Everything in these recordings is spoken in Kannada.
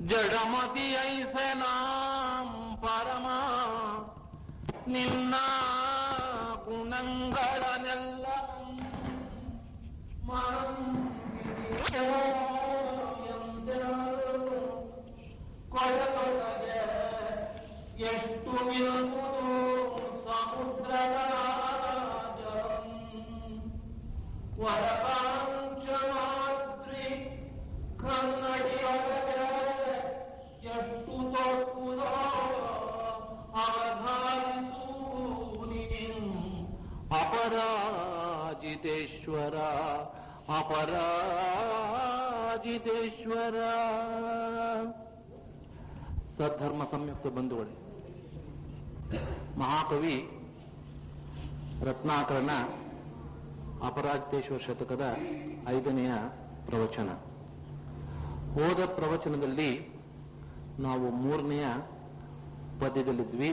ಜಡಮತಿ ಐಸನಾಂ ಪರಮ ನಿನ್ನ ಗುಣಗಳನ್ನೆಲ್ಲ ಕೊಳಲೊಳಗೆ ಎಷ್ಟು ಇರುವುದು ಸಮುದ್ರದ ಜಲಂ ವರಪಾಂಚಮಾತ್ರಿ ಕನ್ನಡಿಯೊಳಗೆ ಎಷ್ಟು ತಪ್ಪುದೋ ಅವಧಾನಿಸು ನೀನು ಅಪರಾಜಿತೇಶ್ವರ ಅಪರಾಜಿತೇಶ್ವರ. ಸದ್ಧರ್ಮ ಸಂಯುಕ್ತ ಬಂಧುಗಳೇ, ಮಹಾಕವಿ ರತ್ನಾಕರನ ಅಪರಾಜಿತೇಶ್ವರ ಶತಕದ 5ನೆಯ ಪ್ರವಚನ. ಹೋದ ಪ್ರವಚನದಲ್ಲಿ ನಾವು 3ನೆಯ ಪದ್ಯದಲ್ಲಿದ್ವಿ.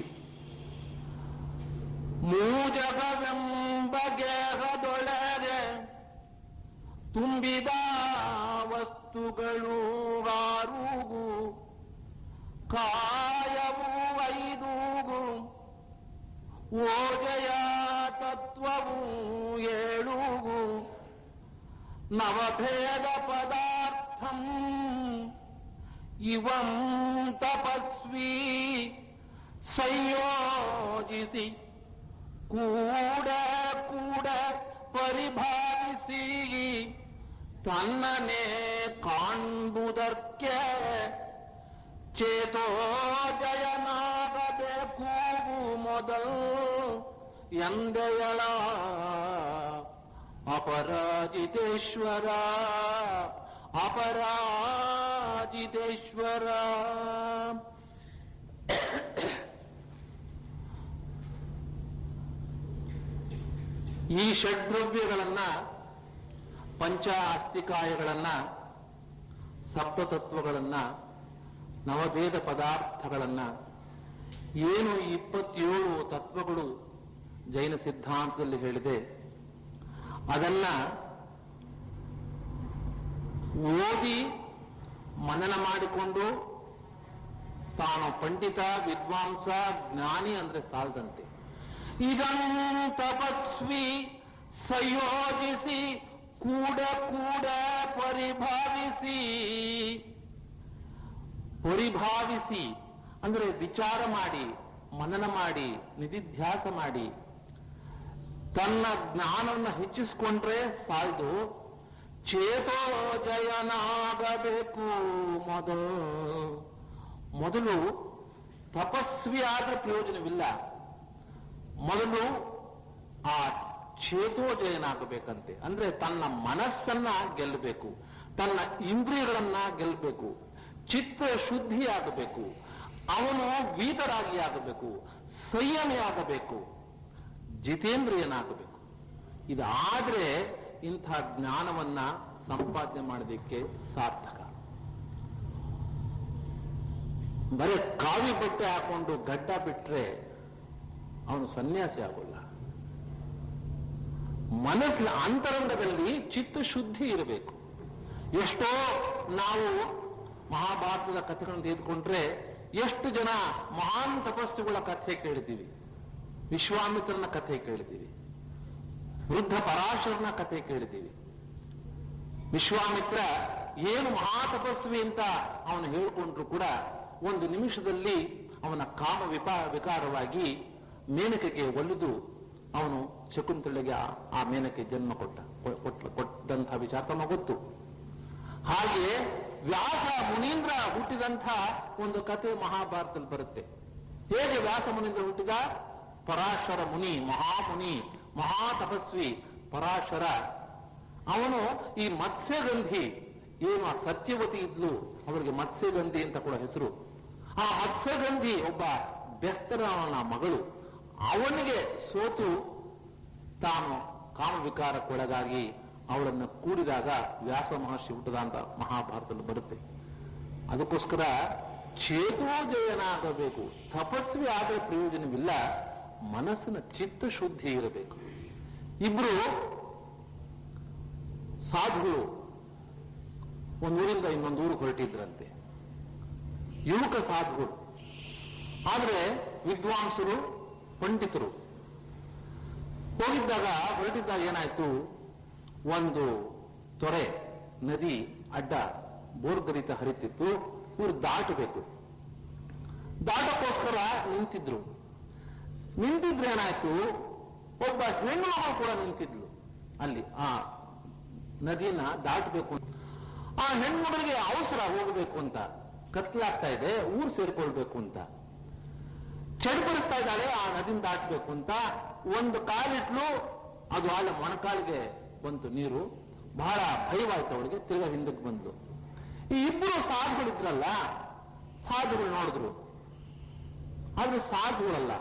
ಮೂಜಗವೆಂಬ ಗೇಹದೊಳಗೆ ತುಂಬಿದ ವಸ್ತುಗಳು ಆರುಗು, ಕಾಯವು 5ಗು, ಓಜಯ ತತ್ವವು 7ಗು, ನವಭೇದ ಪದಾರ್ಥಂ ಇವಂ ತಪಸ್ವಿ ಸಂಯೋಜಿಸಿ ಕೂಡ ಕೂಡ ಪರಿಭಾವಿಸಿ ತನ್ನನೇ ಕಾಣ್ಬುದಕ್ಕೆ ಚೇತೋಜಯನಾಗಬೇಕು ಮೊದಲು ಎಂದೆಯಳ ಅಪರಾಜಿತೇಶ್ವರ ಅಪರಾಜಿತೇಶ್ವರ. ಈ ಷಡ್ದ್ರವ್ಯಗಳನ್ನ, ಪಂಚ ಆಸ್ತಿಕಾಯಗಳನ್ನ, ಸಪ್ತತತ್ವಗಳನ್ನ, ನವಭೇದ ಪದಾರ್ಥಗಳನ್ನ, ಏನು 27 ತತ್ವಗಳು ಜೈನ ಸಿದ್ಧಾಂತದಲ್ಲಿ ಹೇಳಿದೆ, ಅದನ್ನ ಓದಿ ಮನನ ಮಾಡಿಕೊಂಡು ತಾನು ಪಂಡಿತ, ವಿದ್ವಾಂಸ, ಜ್ಞಾನಿ ಅಂದ್ರೆ ಸಾಲದಂತೆ. ಇದನ್ನು ತಪಸ್ವಿ ಸಂಯೋಜಿಸಿ ಕೂಡ ಕೂಡ ಪರಿಭಾವಿಸಿ. ಪರಿಭಾವಿಸಿ ಅಂದ್ರೆ ವಿಚಾರ ಮಾಡಿ, ಮನನ ಮಾಡಿ, ನಿಧಿಧ್ಯಾಸ ಮಾಡಿ ತನ್ನ ಜ್ಞಾನವನ್ನು ಹೆಚ್ಚಿಸಿಕೊಂಡ್ರೆ ಸಾಲದು, ಚೇತೋಜಯನಾಗಬೇಕು ಮೊದಲು ತಪಸ್ವಿ ಆದ ಪ್ರಯೋಜನವಿಲ್ಲ. ಮೊದಲು ಆ ಚೇತೋಜಯನಾಗಬೇಕಂತೆ. ಅಂದ್ರೆ ತನ್ನ ಮನಸ್ಸನ್ನ ಗೆಲ್ಲಬೇಕು, ತನ್ನ ಇಂದ್ರಿಯಗಳನ್ನ ಗೆಲ್ಲಬೇಕು, ಚಿತ್ತ ಶುದ್ಧಿ ಆಗಬೇಕು, ಅವನು ವೀತರಾಗಿ ಆಗಬೇಕು, ಸಂಯಮಿ ಆಗಬೇಕು, ಜಿತೇಂದ್ರಿಯನಾಗಬೇಕು. ಇದಾದ್ರೆ ಇಂಥ ಜ್ಞಾನವನ್ನ ಸಂಪಾದನೆ ಮಾಡೋದಕ್ಕೆ ಸಾರ್ಥಕ. ಬರೀ ಕಾವಿ ಬಟ್ಟೆ ಹಾಕೊಂಡು ಗಡ್ಡ ಬಿಟ್ರೆ ಅವನು ಸನ್ಯಾಸಿ ಆಗೋಲ್ಲ. ಮನಸ್ಸಿನ ಅಂತರಂಗದಲ್ಲಿ ಚಿತ್ತ ಶುದ್ಧಿ ಇರಬೇಕು. ಎಷ್ಟೋ ನಾವು ಮಹಾಭಾರತದ ಕಥೆಗಳನ್ನು ತೆಗೆದುಕೊಂಡ್ರೆ ಎಷ್ಟು ಜನ ಮಹಾನ್ ತಪಸ್ಸುಗಳ ಕಥೆ ಕೇಳಿದ್ದೀವಿ, ವಿಶ್ವಾಮಿತ್ರನ ಕಥೆ ಕೇಳಿದ್ದೀವಿ, ವೃದ್ಧ ಪರಾಶರನ ಕಥೆ ಕೇಳಿದ್ದೀವಿ. ವಿಶ್ವಾಮಿತ್ರ ಏನು ಮಹಾತಪಸ್ವಿ ಅಂತ ಅವನು ಹೇಳಿಕೊಂಡ್ರು ಕೂಡ ಒಂದು ನಿಮಿಷದಲ್ಲಿ ಅವನ ಕಾಮ ವಿಕಾರವಾಗಿ ಮೇನಕೆಗೆ ಒಲಿದು ಅವನು ಶಕುಂತಲೆಗೆ ಆ ಮೇನಕೆ ಜನ್ಮ ಕೊಟ್ಟಂತಹ ವಿಚಾರ ತಮ್ಮ ಗೊತ್ತು. ಹಾಗೆ ವ್ಯಾಸ ಮುನೀಂದ್ರ ಹುಟ್ಟಿದಂಥ ಒಂದು ಕಥೆ ಮಹಾಭಾರತದಲ್ಲಿ ಬರುತ್ತೆ. ಹೇಗೆ ವ್ಯಾಸ ಮುನೀಂದ್ರ ಹುಟ್ಟಿದ? ಪರಾಶರ ಮುನಿ, ಮಹಾಮುನಿ, ಮಹಾತಪಸ್ವಿ ಪರಾಶರ. ಅವನು ಈ ಮತ್ಸ್ಯಗಂಧಿ ಏನು ಆ ಸತ್ಯವತಿ ಇದ್ಲು, ಅವರಿಗೆ ಮತ್ಸ್ಯಗಂಧಿ ಅಂತ ಕೂಡ ಹೆಸರು. ಆ ಮತ್ಸ್ಯಗಂಧಿ ಒಬ್ಬ ಬೆಸ್ತರವನ ಮಗಳು. ಅವನಿಗೆ ಸೋತು ತಾನು ಕಾಮವಿಕಾರಕ್ಕೊಳಗಾಗಿ ಅವಳನ್ನು ಕೂಡಿದಾಗ ವ್ಯಾಸ ಮಹರ್ಷಿ ಹುಟ್ಟದ ಅಂತ ಮಹಾಭಾರತದಲ್ಲಿ ಬರುತ್ತೆ. ಅದಕ್ಕೋಸ್ಕರ ಚೇತೋಜಯನಾಗಬೇಕು. ತಪಸ್ವಿ ಆದರೆ ಪ್ರಯೋಜನವಿಲ್ಲ, ಮನಸ್ಸಿನ ಚಿತ್ತ ಶುದ್ಧಿ ಇರಬೇಕು. ಇಬ್ರು ಸಾಧುಗಳು ಒಂದೂರಿಂದ ಇನ್ನೊಂದು ಊರು ಹೊರಟಿದ್ರಂತೆ. ಯುವಕ ಸಾಧುಗಳು. ಆದ್ರೆ ವಿದ್ವಾಂಸರು, ಪಂಡಿತರು ಹೊರಟಿದ್ದಾಗ ಏನಾಯ್ತು, ಒಂದು ತೊರೆ ನದಿ ಅಡ್ಡ ಬೋರ್ಗರಿತ ಹರಿತಿತ್ತು. ಇವ್ರು ದಾಟಬೇಕು. ದಾಟಕ್ಕೋಸ್ಕರ ನಿಂತಿದ್ರೆ ಏನಾಯ್ತು, ಒಬ್ಬ ಹೆಣ್ಣು ಮಗಳು ಕೂಡ ನಿಂತಿದ್ಲು ಅಲ್ಲಿ ಆ ನದಿನ ದಾಟಬೇಕು. ಆ ಹೆಣ್ಮಗಳಿಗೆ ಅವಸರ ಹೋಗಬೇಕು ಅಂತ, ಕತ್ಲಾಗ್ತಾ ಇದೆ, ಊರು ಸೇರ್ಕೊಳ್ಬೇಕು ಅಂತ ಚಡ್ಬಡಿಸ್ತಾ ಇದ್ದಾಳೆ. ಆ ನದಿನ ದಾಟಬೇಕು ಅಂತ ಒಂದು ಕಾಲಿಟ್ಲು, ಅದು ಆಳ ಮೊಣಕಾಲಿಗೆ ಬಂತು ನೀರು. ಬಹಳ ಭಯವಾಯ್ತು ಅವಳಿಗೆ. ತಿರ್ಗಾ ಹಿಂದಕ್ಕೆ ಬಂದು ಈ ಇಬ್ಬರು ಸಾಧುಗಳಿದ್ರಲ್ಲ, ಸಾಧುಗಳು ನೋಡಿದ್ರು. ಆದ್ರೆ ಸಾಧುಗಳಲ್ಲ.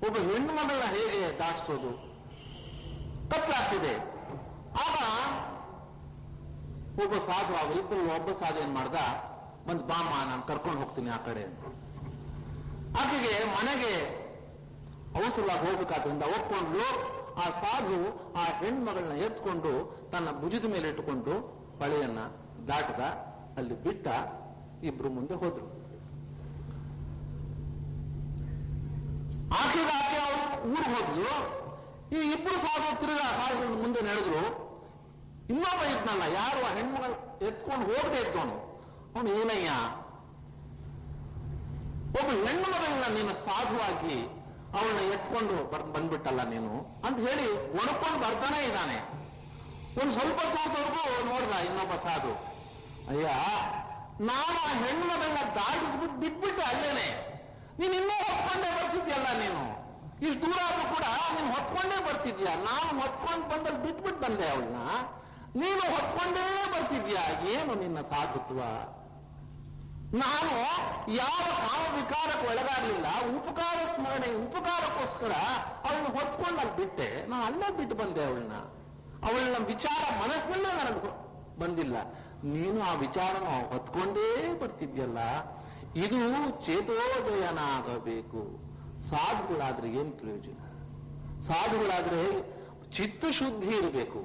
ಒಬ್ಬ ಹೆಣ್ಣು ಮಗಳನ್ನ ಹೇಗೆ ದಾಟಿಸೋದು, ಕತ್ಲಾಗ್ತಿದೆ. ಆಗ ಒಬ್ಬ ಸಾಧು, ಅವರಿಬ್ಬರು ಒಬ್ಬ ಸಾಧು ಏನ್ ಮಾಡ್ದ, ಒಂದು ಬಾಮ ನಾನು ಕರ್ಕೊಂಡು ಹೋಗ್ತೀನಿ ಆ ಕಡೆ ಅಂತ. ಆಕೆಗೆ ಮನೆಗೆ ಅವಸರವಾಗಿ ಹೋಗ್ಬೇಕಾದ್ರಿಂದ ಒಪ್ಕೊಂಡ್ಲು. ಆ ಸಾಧು ಆ ಹೆಣ್ಮಗಳನ್ನ ಎತ್ಕೊಂಡು ತನ್ನ ಭುಜದ ಮೇಲೆ ಇಟ್ಟುಕೊಂಡು ಹೊಳೆಯನ್ನ ದಾಟದ, ಅಲ್ಲಿ ಬಿಟ್ಟ. ಇಬ್ರು ಮುಂದೆ ಹೋದ್ರು. ಆಕೆಗೆ ಅವರು ಊರು ಹೋದ್ಲು. ಈ ಇಬ್ರು ಸಾಧು ತಿರುಗಾ ಸಾಧು ಮುಂದೆ ನಡೆದ್ರು. ಇನ್ನೊಬ್ಬ ಇದ್ನಲ್ಲ, ಯಾರು ಆ ಹೆಣ್ಮಗಳು ಎತ್ಕೊಂಡು ಹೋಗದೆ ಇದ್ದವನು, ಅವನು ಏನಯ್ಯ, ಒಬ್ಬ ಹೆಣ್ಣು ಮಗಳನ್ನ ನೀನು ಸಾಧುವಾಗಿ ಅವಳನ್ನ ಎತ್ಕೊಂಡು ಬಂದ್ಬಿಟ್ಟಲ್ಲ ನೀನು ಅಂತ ಹೇಳಿ ಒಣಕೊಂಡು ಬರ್ತಾನೆ ಇದ್ದಾನೆ. ಒಂದು ಸ್ವಲ್ಪ ಹೊತ್ತವರೆಗೂ ನೋಡ್ದ ಇನ್ನೊಬ್ಬ ಸಾಧು. ಅಯ್ಯ, ನಾನು ಆ ಹೆಣ್ಣು ಮಗಳನ್ನ ದಾಟಿಸ್ಬಿಟ್ಟು ಬಿಟ್ಬಿಟ್ಟೆ ಅಲ್ಲೇನೆ. ನೀನು ಇನ್ನೂ ಹೊತ್ಕೊಂಡೇ ಬರ್ತಿದ್ಯಲ್ಲ, ನೀನು ಇಷ್ಟು ದೂರ ಆದ್ರೂ ಕೂಡ ನೀನು ಹೊತ್ಕೊಂಡೇ ಬರ್ತಿದ್ಯಾ. ನಾನು ಹೊತ್ಕೊಂಡು ಬಂದಲ್ಲಿ ಬಿಟ್ಬಿಟ್ಟು ಬಂದೆ ಅವಳನ್ನ, ನೀನು ಹೊತ್ಕೊಂಡೇ ಬರ್ತಿದ್ಯಾ. ಏನು ನಿನ್ನ ಸಾಧುತ್ವ? ನಾನು ಯಾವ ಕಾಮ ವಿಕಾರಕ್ಕೆ ಒಳಗಾಗಲಿಲ್ಲ. ಉಪಕಾರ ಸ್ಮರಣೆ, ಉಪಕಾರಕ್ಕೋಸ್ಕರ ಅವಳನ್ನ ಹೊತ್ಕೊಂಡು ಅಲ್ಲಿ ಬಿಟ್ಟೆ. ನಾನು ಅಲ್ಲೇ ಬಿಟ್ಟು ಬಂದೆ ಅವಳನ್ನ. ಅವಳನ್ನ ವಿಚಾರ ಮನಸ್ಸಿನಲ್ಲೇ ನನಗೆ ಬಂದಿಲ್ಲ. ನೀನು ಆ ವಿಚಾರನ ಹೊತ್ಕೊಂಡೇ ಬರ್ತಿದ್ಯಲ್ಲ. ಇದು ಚೇತೋದಯನಾಗಬೇಕು. ಸಾಧುಗಳಾದ್ರೆ ಏನ್ ಪ್ರಯೋಜನ? ಸಾಧುಗಳಾದ್ರೆ ಚಿತ್ತಶುದ್ಧಿ ಇರಬೇಕು.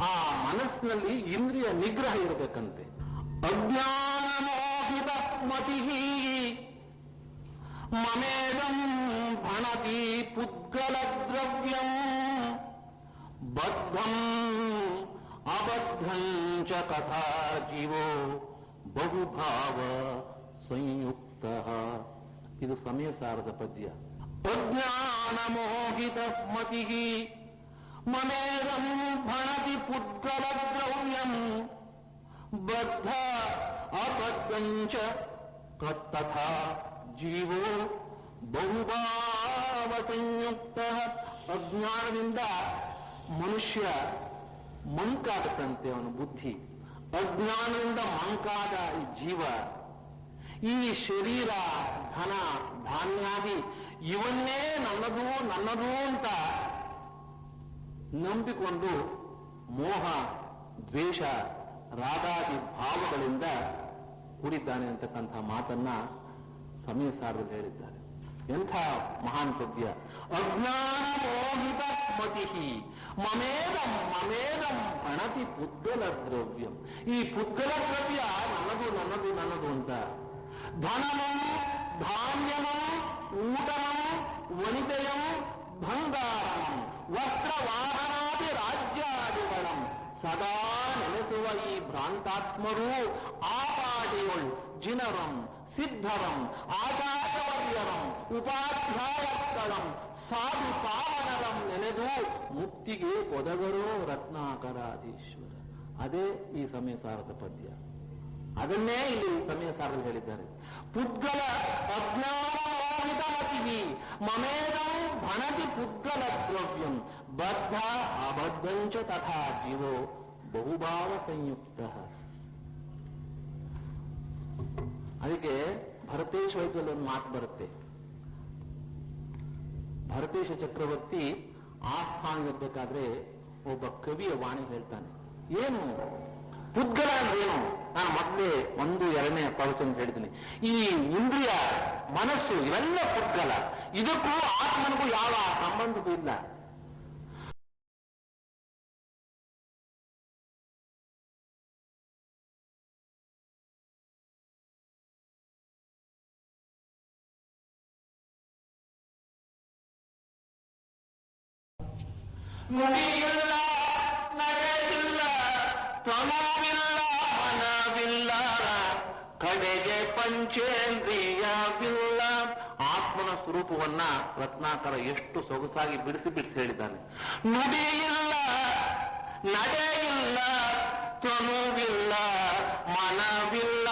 ಆ ಮನಸ್ಸಿನಲ್ಲಿ ಇಂದ್ರಿಯ ನಿಗ್ರಹ ಇರಬೇಕಂತೆ. ಅಜ್ಞಾನ ಮೋಹಿತ ಮತಿ ಮಮೇದಂ ಭಣತಿ ಪುದ್ಗಲ ದ್ರವ್ಯಂ ಬದ್ಧಂ ಅಬದ್ಧಂ ಚ ಕಥಾ ಜೀವೋ ಬಹುಭಾವ ಸಂಯುಕ್ತ. ಇದು ಸಮಯಸಾರದ ಪದ್ಯ. ಅಜ್ಞಾನ ಮೋಹಿತ ಮತಿ ಮಮೇದಂ ಭಣತಿ ಪುದ್ಗಲ ದ್ರವ್ಯಂ ಬದ್ಧ ಅಬದ್ಧಂಚ ತಥಾ ಜೀವೋ ಬಹುಭಾವ ಸಂಯುಕ್ತ. ಅಜ್ಞಾನದಿಂದ ಮನುಷ್ಯ ಮಂಕಾಗತ್ತಂತೆ, ಅವನ ಬುದ್ಧಿ. ಅಜ್ಞಾನದಿಂದ ಮಂಕಾದ ಈ ಜೀವ ಈ ಶರೀರ, ಧನ, ಧಾನ್ಯಾದಿ ಇವನ್ನೇ ನನ್ನದು ಅಂತ ನಂಬಿಕೊಂಡು ಮೋಹ, ದ್ವೇಷ, ರಾಗಾದಿ ಭಾವಗಳಿಂದ ಕೂಡಿದ್ದಾನೆ ಅಂತಕ್ಕಂಥ ಮಾತನ್ನ ಸಮಯಸಾರದಲ್ಲಿ ಹೇಳಿದ್ದಾರೆ. ಎಂಥ ಮಹಾನ್ ಪದ್ಯ. ಅಜ್ಞಾನ ಮೋಹಿತ ಮತಿ ಮಮೇದಂ ಅಣತಿ ಪುದ್ಗಲ ದ್ರವ್ಯಂ. ಈ ಪುದ್ಗಲ ದ್ರವ್ಯ ನನ್ನದು ಅಂತ. ಧನಮಂ ಧಾನ್ಯಮಂ ಊಟಮಂ ವನಿತೆಯಂ ಬಂಗಾರಮಂ ವಸ್ತ್ರವಾಹನಾದಿ ರಾಜ್ಯಾದಿಗಳಂ ಸದಾ ನೆಲೆಸುವ ಈ ಭ್ರಾಂತಾತ್ಮರು ಆಪಾಡಿಯೊಳ್ ಜಿನರಂ ಸಿದ್ಧರಂ ಆಚಾರ್ಯವರ್ಯರಂ ಉಪಾಧ್ಯಾಯಸ್ಥಳಂ ಸಾಧು ಪಾವನರಂ ನೆನೆದು ಮುಕ್ತಿಗೆ ಒದಗರೋ ರತ್ನಾಕರಾಧೀಶ್ವರ. ಅದೇ ಈ ಸಮಯಸಾರದ ಪದ್ಯ. ಅದನ್ನೇ ಇಲ್ಲಿ ಸಮಯಸಾರದಲ್ಲಿ ಹೇಳಿದ್ದಾರೆ. ಪುದ್ಗಲ ಅಜ್ಞಾನಮೋಹಿತ ಮತಿ ಮಮೇದಂ ಭಣತಿ ಪುದ್ಗಲ ದ್ರವ್ಯಂ ಬದ್ಧ ಅಬದ್ಧಂಚ ತಥಾ ಜೀವೋ ಬಹುಭಾವ ಸಂಯುಕ್ತ. ಅದಕ್ಕೆ ಭರತೇಶ ವೈದ್ಯದಲ್ಲಿ ಒಂದು ಮಾತು ಬರುತ್ತೆ. ಭರತೇಶ ಚಕ್ರವರ್ತಿ ಆಸ್ಥಾನವಿರ್ಬೇಕಾದ್ರೆ ಒಬ್ಬ ಕವಿಯ ವಾಣಿ ಹೇಳ್ತಾನೆ. ಏನು ಪುದ್ಗಲ ಅಂದ್ರೇನು? ನಾನು ಮೊದಲೇ 1-2ನೇ ಪ್ರವಚನ ಹೇಳ್ತೀನಿ. ಈ ಇಂದ್ರಿಯ, ಮನಸ್ಸು ಇವೆಲ್ಲ ಪುದ್ಗಲ. ಇದಕ್ಕೂ ಆತ್ಮನಿಗೂ ಯಾವ ಸಂಬಂಧವೂ ಇಲ್ಲ. ನುಡಿಯಿಲ್ಲ, ನಡೆಯಿಲ್ಲ, ತನುವಿಲ್ಲ, ಮನವಿಲ್ಲ, ಕಡೆಗೆ ಪಂಚೇಂದ್ರಿಯವಿಲ್ಲ. ಆತ್ಮನ ಸ್ವರೂಪವನ್ನ ರತ್ನಾಕರ ಎಷ್ಟು ಸೊಗಸಾಗಿ ಬಿಡಿಸಿ ಹೇಳಿದ್ದಾನೆ. ನುಡಿಯಿಲ್ಲ, ನಡೆಯಿಲ್ಲ, ತನುವಿಲ್ಲ, ಮನವಿಲ್ಲ,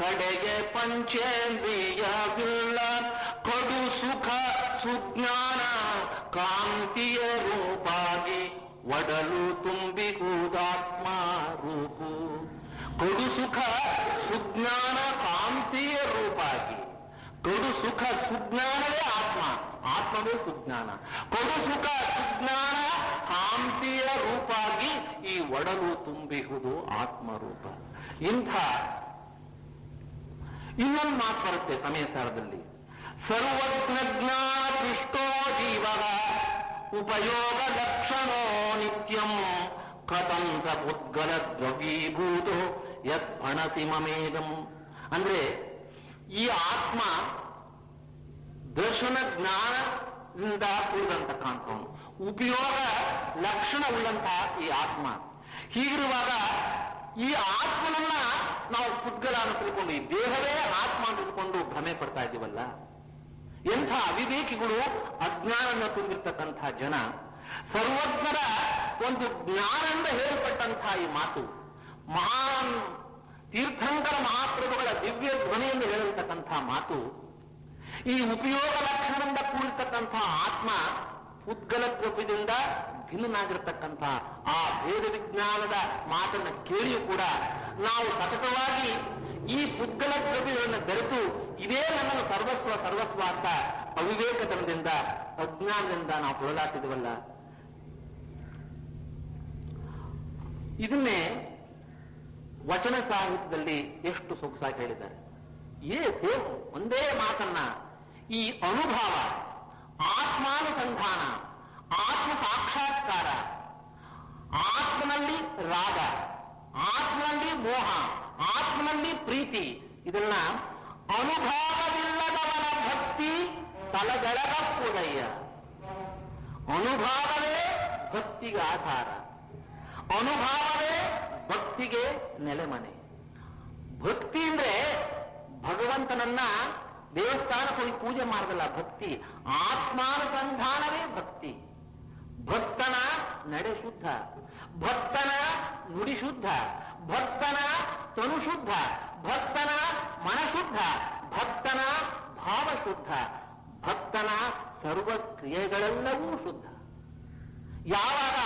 ಕಡೆಗೆ ಪಂಚೇಂದ್ರಿಯವಿಲ್ಲ. ಕಡು ಸುಖ ಸುಜ್ಞಾನ ಕಾಂತಿಯ ರೂಪಾಗಿ ಒಡಲು ತುಂಬಿಹುದಾತ್ಮ ರೂಪು. ಕಡು ಸುಖ ಸುಜ್ಞಾನ ಕಾಂತಿಯ ರೂಪಾಗಿ. ಕಡು ಸುಖ ಸುಜ್ಞಾನವೇ ಆತ್ಮ, ಆತ್ಮವೇ ಸುಜ್ಞಾನ. ಕಡು ಸುಖ ಸುಜ್ಞಾನ ಕಾಂತಿಯ ರೂಪಾಗಿ ಈ ಒಡಲು ತುಂಬಿಹುದು ಆತ್ಮರೂಪ. ಇಂಥ ಇನ್ನೊಂದು ಮಾತು ಬರುತ್ತೆ ಸಮಯ ಸಾರದಲ್ಲಿ. ಸರ್ವಜ್ಞ ಜ್ಞಾನ ಪೃಷ್ಟೋ ಜೀವ ಉಪಯೋಗ ಲಕ್ಷಣೋ ನಿತ್ಯಂ ಕಥಂ ಸ ಉದ್ಗಲ ದ್ರವೀಭೂತೋ ಯತ್ ಭಣಸಿ ಮಮೇದಂ. ಅಂದ್ರೆ ಈ ಆತ್ಮ ದರ್ಶನ ಜ್ಞಾನದಿಂದ ಕೂಡಿದಂತ ಕಾಣ್ತವನು, ಉಪಯೋಗ ಲಕ್ಷಣ ಉಳ್ಳಂತಹ ಈ ಆತ್ಮ. ಹೀಗಿರುವಾಗ ಈ ಆತ್ಮನನ್ನ ನಾವು ಪುದ್ಗಲ ಅಂತ ತಿಳ್ಕೊಂಡು, ಈ ದೇಹವೇ ಆತ್ಮ ಅಂತ ತಿಳ್ಕೊಂಡು ಭ್ರಮೆ ಪಡ್ತಾ ಇದ್ದೀವಲ್ಲ. ಎಂಥ ಅವಿವೇಕಿಗಳು, ಅಜ್ಞಾನವನ್ನು ತುಂಬಿರ್ತಕ್ಕಂಥ ಜನ. ಸರ್ವಜ್ಞರ ಒಂದು ಜ್ಞಾನದಿಂದ ಹೇಳಲ್ಪಟ್ಟಂತಹ ಈ ಮಾತು, ಮಹಾನ್ ತೀರ್ಥಂಕರ ಮಹಾಪ್ರಭುಗಳ ದಿವ್ಯ ಧ್ವನಿಯಿಂದ ಹೇಳಲ್ತಕ್ಕಂಥ ಮಾತು, ಈ ಉಪಯೋಗ ಲಕ್ಷಣದಿಂದ ಕೂಡಿರ್ತಕ್ಕಂಥ ಆತ್ಮ ಉದ್ಗಲ ದ್ರವ್ಯದಿಂದ ಭಿನ್ನನಾಗಿರ್ತಕ್ಕಂಥ ಆ ಭೇದ ವಿಜ್ಞಾನದ ಮಾತನ್ನು ಕೇಳಿಯೂ ಕೂಡ ನಾವು ಸತತವಾಗಿ ಈ ಉದ್ಗಲ ದ್ರವ್ಯಗಳನ್ನು ಬೆರೆತು ಇದೇ ನನ್ನನ್ನು ಸರ್ವಸ್ವ ಸರ್ವಸ್ವ ಅಂತ ಅವಿವೇಕತನದಿಂದ ಅಜ್ಞಾನದಿಂದ ನಾವು ಹೊರಲಾಟಿದವಲ್ಲ. ಇದನ್ನೇ ವಚನ ಸಾಹಿತ್ಯದಲ್ಲಿ ಎಷ್ಟು ಸೊಗಸಾಗಿ ಹೇಳಿದ್ದಾರೆ. ಸೇಮ್ ಒಂದೇ ಮಾತನ್ನ ಈ ಅನುಭವ, ಆತ್ಮಾನುಸಂಧಾನ, ಆತ್ಮ ಸಾಕ್ಷಾತ್ಕಾರ, ಆತ್ಮನಲ್ಲಿ ರಾಗ, ಆತ್ಮನಲ್ಲಿ ಮೋಹ, ಆತ್ಮನಲ್ಲಿ ಪ್ರೀತಿ, ಇದನ್ನ ಅನುಭವವಿಲ್ಲದವನ ಭಕ್ತಿ ತಲದೆಳಗಪ್ಪುದಯ್ಯ. ಅನುಭವವೇ ಭಕ್ತಿಗೆ ಆಧಾರ, ಅನುಭವವೇ ಭಕ್ತಿಗೆ ನೆಲೆಮನೆ. ಭಕ್ತಿ ಅಂದ್ರೆ ಭಗವಂತನನ್ನ ದೇವಸ್ಥಾನಕ್ಕೆ ಹೋಗಿ ಪೂಜೆ ಮಾಡದಲ್ಲ ಭಕ್ತಿ, ಆತ್ಮಾನುಸಂಧಾನವೇ ಭಕ್ತಿ. ಭಕ್ತನ ನಡೆ ಶುದ್ಧ, ಭಕ್ತನ ನುಡಿ ಶುದ್ಧ, ಭಕ್ತನ ತನು ಶುದ್ಧ, ಭಕ್ತನ ಮನಶುದ್ಧ, ಭಕ್ತನ ಭಾವ ಶುದ್ಧ, ಭಕ್ತನ ಸರ್ವ ಕ್ರಿಯೆಗಳೆಲ್ಲವೂ ಶುದ್ಧ. ಯಾವಾಗ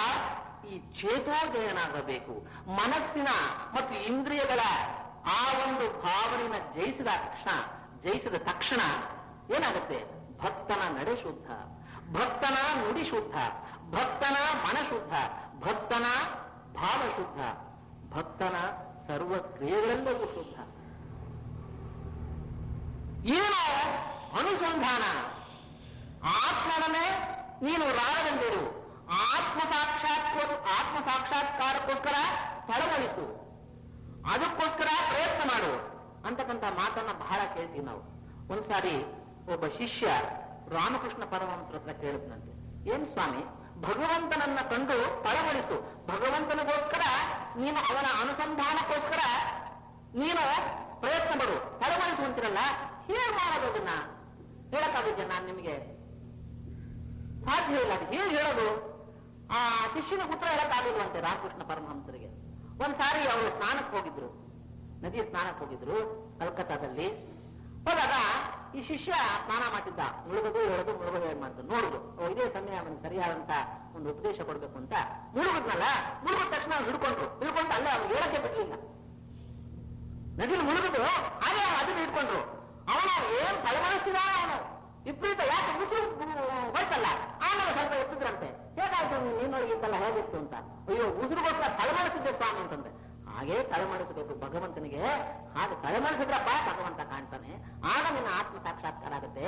ಈ ಚೇತೋದಯನಾಗಬೇಕು, ಮನಸ್ಸಿನ ಮತ್ತು ಇಂದ್ರಿಯಗಳ ಆ ಒಂದು ಭಾವನೆಯನ್ನ ಜಯಿಸಿದ ತಕ್ಷಣ ಏನಾಗುತ್ತೆ? ಭಕ್ತನ ನಡೆ ಶುದ್ಧ, ಭಕ್ತನ ನುಡಿ ಶುದ್ಧ, ಭಕ್ತನ ಮನಶುದ್ಧ, ಭಕ್ತನ ಭಾವ ಶುದ್ಧ, ಭಕ್ತನ ಸರ್ವ ಕ್ರಿಯೆಗಳೆಲ್ಲವೂ ಶುದ್ಧ. ಏನೋ ಅನುಸಂಧಾನ, ಆತ್ಮನನ್ನೇ ನೀನು ರಾಗದಲ್ಲಿರು, ಆತ್ಮ ಸಾಕ್ಷಾತ್ಕಾರಕ್ಕೋಸ್ಕರ ತಳವಳಿಸು, ಅದಕ್ಕೋಸ್ಕರ ಪ್ರಯತ್ನ ಮಾಡು ಅಂತಕ್ಕಂಥ ಮಾತನ್ನ ಬಹಳ ಕೇಳ್ತೀವಿ ನಾವು. ಒಂದ್ಸಾರಿ ಒಬ್ಬ ಶಿಷ್ಯ ರಾಮಕೃಷ್ಣ ಪರಮಹಂಸರ ಹತ್ರ ಕೇಳಿದ್ನಂತೆ, ಏನ್ ಸ್ವಾಮಿ, ಭಗವಂತನನ್ನ ಕಂಡು ತಳವಳಿಸು, ಭಗವಂತನಿಗೋಸ್ಕರ ನೀನು ಅವನ ಅನುಸಂಧಾನಕ್ಕೋಸ್ಕರ ನೀನು ಪ್ರಯತ್ನ ಮಾಡು, ತಳವಳಿಸು ಅಂತಿರಲ್ಲ, ಹೇಗೆ ಮಾಡೋದನ್ನ ಹೇಳಕ್ಕಾಗುತ್ತೆ? ನಾನು ನಿಮಗೆ ಸಾಧ್ಯ ಇಲ್ಲ, ಅದು ಹೇಗೆ ಹೇಳೋದು? ಆ ಶಿಷ್ಯನ ಉತ್ತರ ಹೇಳಕ್ಕಾಗಲ್ವಂತೆ ರಾಮಕೃಷ್ಣ ಪರಮಹಂಸರಿಗೆ. ಒಂದ್ಸಾರಿ ಅವರು ಸ್ನಾನಕ್ಕೆ ಹೋಗಿದ್ರು, ನದಿಯ ಸ್ನಾನಕ್ಕೆ ಹೋಗಿದ್ರು ಕಲ್ಕತ್ತಾದಲ್ಲಿ. ಹೋದಾಗ ಈ ಶಿಷ್ಯ ಸ್ನಾನ ಮಾಡ್ತಿದ್ದ, ಮುಳುಗೋದು ಹೇಳೋದು ಮುಳುಗೋದು ಹೇಳಿ ಮಾಡ್ತಾರೆ. ನೋಡುದು ಇದೇ ಸಮಯ ಅವನಿಗೆ ಸರಿಯಾದಂತ ಒಂದು ಉಪದೇಶ ಕೊಡ್ಬೇಕು ಅಂತ ಮುಳುಗುದ್ನಲ್ಲ, ಮುಳುಗಿದ ತಕ್ಷಣ ಹಿಡ್ಕೊಂಡ್ರು ಅಲ್ಲೇ ಅವ್ರು ಹೇಳಕ್ಕೆ ಬಿಡ್ಲಿಲ್ಲ. ನದಿಯಲ್ಲಿ ಮುಳುಗುದು ಹಾಗೆ ಅದನ್ನ ಹಿಡ್ಕೊಂಡ್ರು. ಅವನು ಏನ್ ತಲೆಮನಸ್ಸಿದ, ಅವನು ವಿಪರೀತ, ಯಾಕೆ ಉಸಿರು ಹೋಯ್ತಲ್ಲ, ಆಮೇಲೆ ಸ್ವಲ್ಪ ಎತ್ತಿದ್ರಂತೆ. ಹೇಗಾಯ್ತು ನೀನೊಳಗಿತ್ತಲ್ಲ, ಹೇಗಿತ್ತು ಅಂತ. ಅಯ್ಯೋ, ಉಸಿರುಗೋಸ್ಕರ ತಲೆಮನಸ್ಸಿದ್ದೆ ಸ್ವಾಮಿ ಅಂತಂದೆ. ಹಾಗೆ ತಲೆಮನಸ್ಸಬೇಕು ಭಗವಂತನಿಗೆ, ಹಾಗೆ ತಲೆಮನಸ್ಸಿದ್ರಪ್ಪ ಭಗವಂತ ಕಾಣ್ತಾನೆ, ಆಗ ನಿನ್ನ ಆತ್ಮ ಸಾಕ್ಷಾತ್ಕಾರ ಆಗುತ್ತೆ.